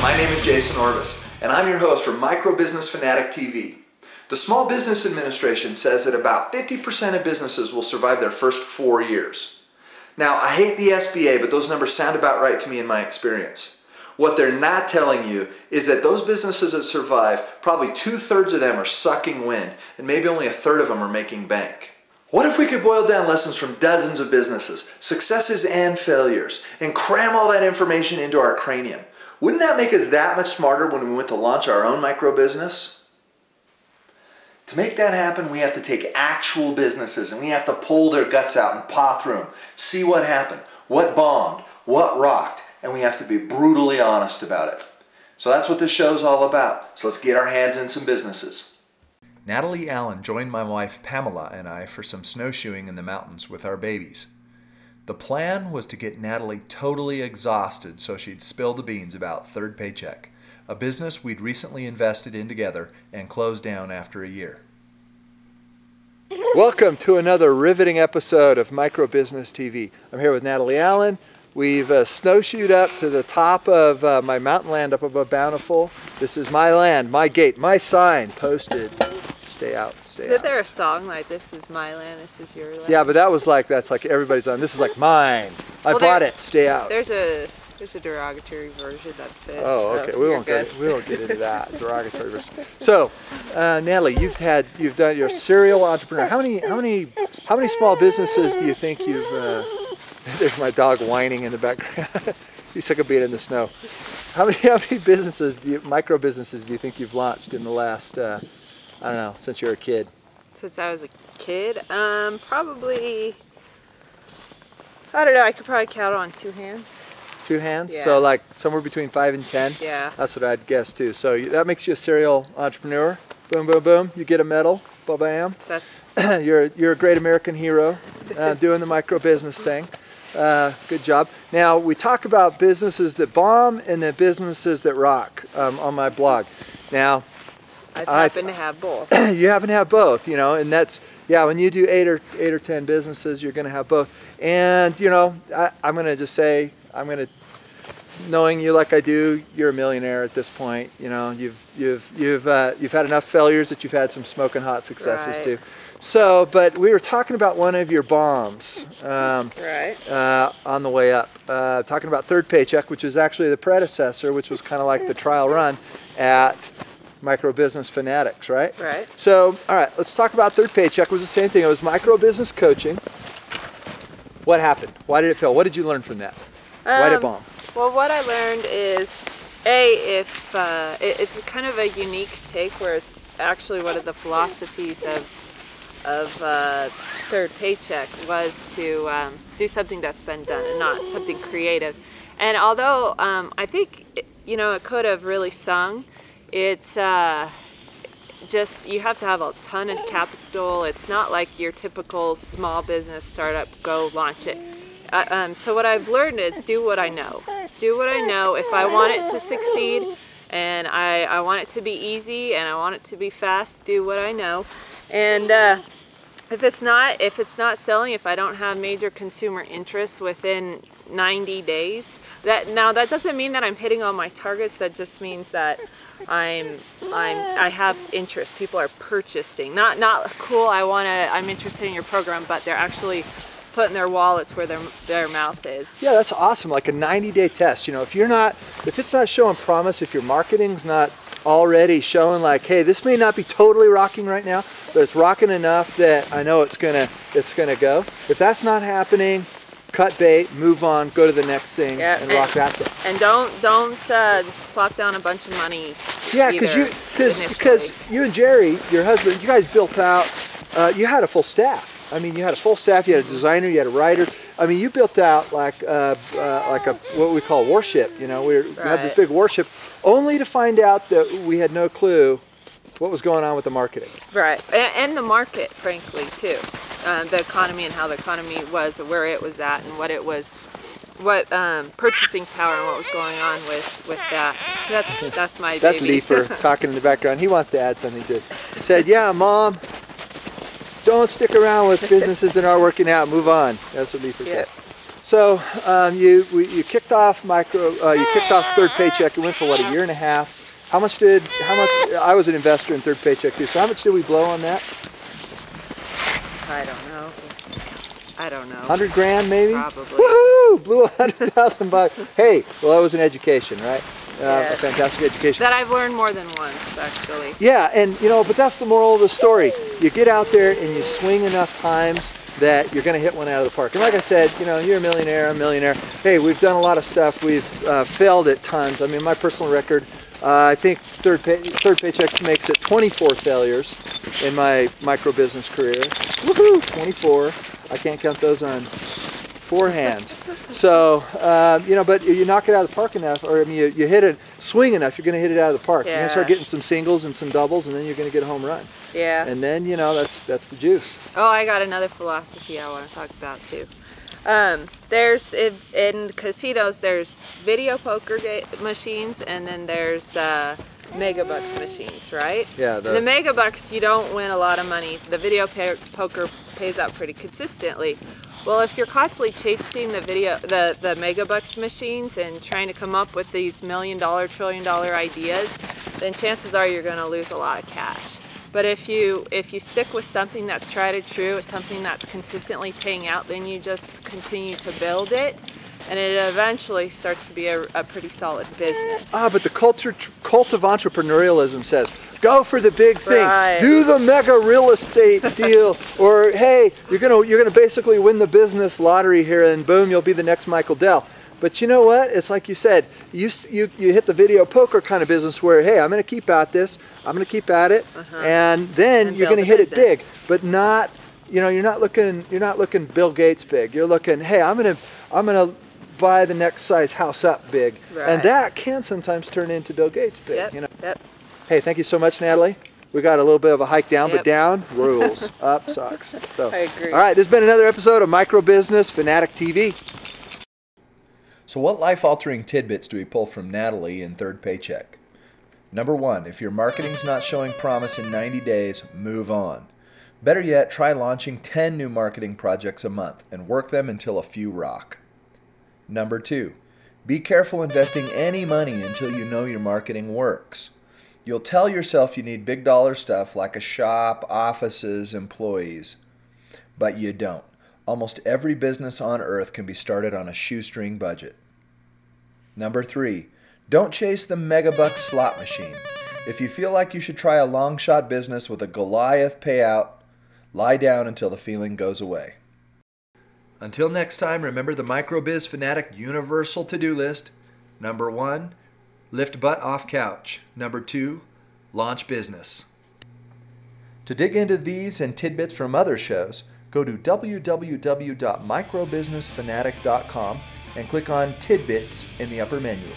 My name is Jayson Orvis, and I'm your host for Micro Business Fanatic TV. The Small Business Administration says that about 50% of businesses will survive their first 4 years. Now, I hate the SBA, but those numbers sound about right to me in my experience. What they're not telling you is that those businesses that survive, probably 2/3 of them are sucking wind, and maybe only 1/3 of them are making bank. What if we could boil down lessons from dozens of businesses, successes and failures, and cram all that information into our cranium? Wouldn't that make us that much smarter when we went to launch our own micro business? To make that happen, we have to take actual businesses and we have to pull their guts out and paw through them, see what happened, what bombed, what rocked, and we have to be brutally honest about it. So that's what this show's all about. So let's get our hands in some businesses. Natalie Allen joined my wife Pamela and I for some snowshoeing in the mountains with our babies. The plan was to get Natalie totally exhausted so she'd spill the beans about Third Paycheck, a business we'd recently invested in together and closed down after a year. Welcome to another riveting episode of Micro Business TV. I'm here with Natalie Allen. We've snowshoed up to the top of my mountain land up above Bountiful. This is my land, my gate, my sign posted. Stay out, stay out. Isn't there a song like, this is my land, this is your land? Yeah, but that's like everybody's on. This is like mine. I bought it, stay out. There's a derogatory version that fits. Oh, okay. So we won't get into that derogatory version. So, Natalie, you've done your serial entrepreneur. How many small businesses do you think you've? There's my dog whining in the background. He's sick of being in the snow. How many businesses micro businesses do you think you've launched in the last? I don't know, since you're a kid. Since I was a kid, probably. I don't know. I could probably count on 2 hands. 2 hands? Yeah. So like somewhere between 5 and 10? Yeah. That's what I'd guess too. So that makes you a serial entrepreneur. Boom, boom, boom. You get a medal. Ba-bam. You're a great American hero doing the micro business thing. Good job. Now we talk about businesses that bomb and the businesses that rock on my blog. Now, I happen to have both. You happen to have both, you know, and that's, yeah, when you do 8 or 10 businesses, you're going to have both. And, you know, I'm going to just say, knowing you like I do, you're a millionaire at this point. You know, you've had enough failures that you've had some smoking hot successes too. So, but we were talking about one of your bombs on the way up. Talking about Third Paycheck, which was actually the predecessor, which was kind of like the trial run at Micro Business Fanatics, right? Right. So, all right, let's talk about Third Paycheck. It was the same thing. It was micro business coaching. What happened? Why did it fail? What did you learn from that? Why did it bomb? Well, what I learned is, if it's kind of a unique take, whereas actually one of the philosophies of Third Paycheck was to do something that's been done and not something creative. And although I think, you know, it could have really sung, it's just, you have to have a ton of capital. It's not like your typical small business startup, go launch it. So what I've learned is do what I know. Do what I know. If I want it to succeed and I want it to be easy and I want it to be fast, do what I know. And if it's not selling, if I don't have major consumer interest within 90 days, that doesn't mean that I'm hitting all my targets. That just means that I have interest. People are purchasing. Not cool. I'm interested in your program, but they're actually putting their wallets where their mouth is. Yeah, that's awesome. Like a 90-day test. You know, if it's not showing promise, if your marketing's not already showing like, hey, this may not be totally rocking right now, but it's rocking enough that I know it's gonna go. If that's not happening, cut bait, move on, go to the next thing, and rock that thing. And don't plop down a bunch of money. Yeah, because you and Jerry, your husband, you guys built out. You had a full staff. I mean, you had a full staff. You had a designer. You had a writer. I mean, you built out like a what we call warship. You know, we had this big warship, only to find out that we had no clue what was going on with the marketing. Right, and the market, frankly, too. The economy and how the economy was, where it was at, and what it was, purchasing power and what was going on with that. That's my baby. That's Leifer talking in the background. He wants to add something to this. He said, yeah, Mom, don't stick around with businesses that aren't working out. Move on. That's what Leifer said. So you kicked off you kicked off Third Paycheck. It went for what, a year and a half. How much? I was an investor in Third Paycheck too. So how much did we blow on that? I don't know. 100 grand maybe? Probably. Woohoo! Blew $100,000. Hey, well, that was an education, right? Yes. A fantastic education. That I've learned more than once, actually. Yeah, and but that's the moral of the story. You get out there and you swing enough times that you're going to hit one out of the park. And like I said, you're a millionaire, I'm a millionaire. Hey, we've done a lot of stuff. We've failed at tons. I mean, my personal record, I think Third Paycheck makes it 24 failures in my micro business career. Woohoo! 24. I can't count those on 4 hands. So, but you knock it out of the park enough, or I mean, you hit it, swing enough, you're going to hit it out of the park. Yeah. You're going to start getting some singles and some doubles, and then you're going to get a home run. Yeah. And then, that's the juice. Oh, I got another philosophy I want to talk about too. There's in casinos, there's video poker machines, and then there's megabucks machines, right? Yeah. The megabucks, you don't win a lot of money. The video poker pays out pretty consistently. Well, if you're constantly chasing the megabucks machines and trying to come up with these $1 million, $1 trillion ideas, then chances are you're going to lose a lot of cash. But if you stick with something that's tried and true, something that's consistently paying out, then you just continue to build it, and it eventually starts to be a pretty solid business. But the cult of entrepreneurialism says, go for the big thing, right. Do the mega real estate deal, or hey, you're gonna basically win the business lottery here, and boom, you'll be the next Michael Dell. But you know what? It's like you said, you hit the video poker kind of business where, hey, I'm going to keep at this, I'm going to keep at it, and then you're going to hit it big, but not, you're not looking Bill Gates big. You're looking, hey, I'm going to buy the next size house up big, right. And that can sometimes turn into Bill Gates big. Yep. Yep. Hey, thank you so much, Natalie. We got a little bit of a hike down, but down rules, up sucks. So, I agree. All right, this has been another episode of Micro Business Fanatic TV. So what life-altering tidbits do we pull from Natalie in Third Paycheck? Number 1, if your marketing's not showing promise in 90 days, move on. Better yet, try launching 10 new marketing projects a month and work them until a few rock. Number 2, be careful investing any money until you know your marketing works. You'll tell yourself you need big dollar stuff like a shop, offices, employees, but you don't. Almost every business on earth can be started on a shoestring budget. Number 3, don't chase the megabucks slot machine. If you feel like you should try a long shot business with a Goliath payout, lie down until the feeling goes away. Until next time, remember the MicroBiz Fanatic universal to-do list. Number 1, lift butt off couch. Number 2, launch business. To dig into these and tidbits from other shows, go to www.microbusinessfanatic.com and click on Tidbits in the upper menu.